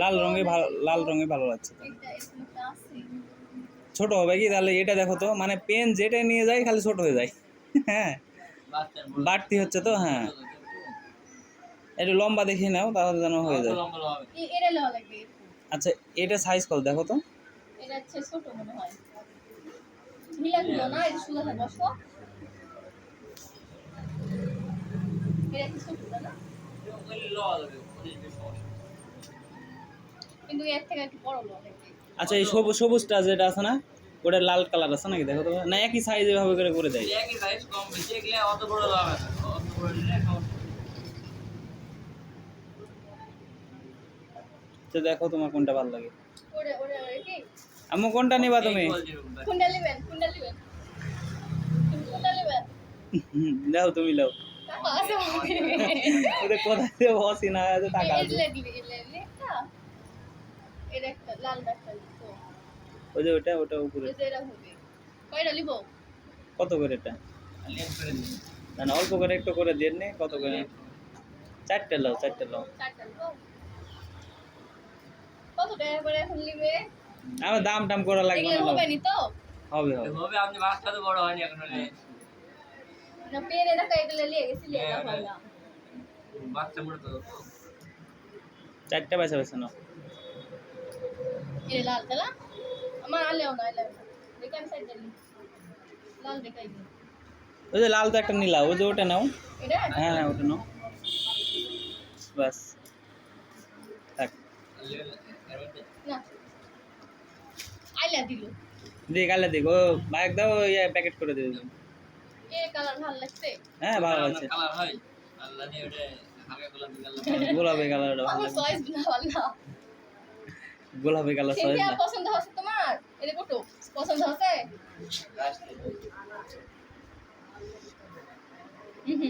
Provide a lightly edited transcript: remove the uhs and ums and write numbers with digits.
লাল রঙে ভালো লাগছে। ছোট হবে কি তাহলে? এটা দেখো তো, মানে পেন যেটা নিয়ে যায় খালি ছোট হয়ে যায়। হ্যাঁ, বাড়তি হচ্ছে তো। হ্যাঁ, একটু লম্বা দেখে নাও তাহলে যেন হয়ে যায়। আচ্ছা, এটা সাইজ কত দেখো তো? এটা হচ্ছে ছোট মনে হয়, ঢিলাগুলো না, এটা সুন্দর হয়। বসো, এটা কি ছোট না? কিন্তু এর থেকে একটু বড় লাগে। আচ্ছা, এই সবুজটা যেটা আছে না, ওটা লাল কালার আছে নাকি দেখো তো? না একই সাইজ এভাবে করে দেয়? একই সাইজ, কম বেশি এগুলা অত বড় হবে না, অত বড় নিলে তো দেখো তোমার কোনটা ভালো লাগে। ওরে ওরে ওরে কি আম্মু কোনটা নিবা তুমি? কোনটা নেবেন? কোনটা নেবেন? তুমি কোনটা নেবেন? দাও, তুমি লাও। টাকা আছে আমাকে। ওরে কোথায় যে বসি না আছে টাকা আছে। এটা এটা একটা লাল একটা তো ওই যে ওটা উপরে। এটা হবে কয়টা নিব? কত করে এটা? না না, অল্প করে একটু করে দেন নে। কত করে? চারটে লাও। চারটা নিব। কত টাকা করে এখন নিবে? আমার দাম টাম করা লাগবে না। হবে নি তো? হবে। আপনি বাচ্চা তো বড় হয়নি এখন হলে না পেরে দেখা এগুলো নিয়ে গেছি নিয়ে যাবো না। বাচ্চা বড় তো। চারটে পয়সা নাও। এই লাল তালা আমার আলেও না দেখে আমি সাইড দিই। লাল দেখাই দিই। ওই যে লাল তো একটা নিলা, ওই যে ওটা নাও। এটা? হ্যাঁ হ্যাঁ, ওটা নাও বাস। থাক। না আইলা দিল। দেখ আলে দেখ, ও বাইক দাও, প্যাকেট করে দিয়ে দেবো। এ কালার ভালো লাগছে। হ্যাঁ, ভালো লাগছে। কালার হয় আল্লাহ দিয়ে ওটা হালকা গোলাপি কালার। গোলাপি কালারটা ভালো আমার লাগে। চয়েস ভালো না। গোলাপি কালার সয়েস সেটা না। পছন্দ হচ্ছে তোমার? এটা কত পছন্দ হচ্ছে? হুম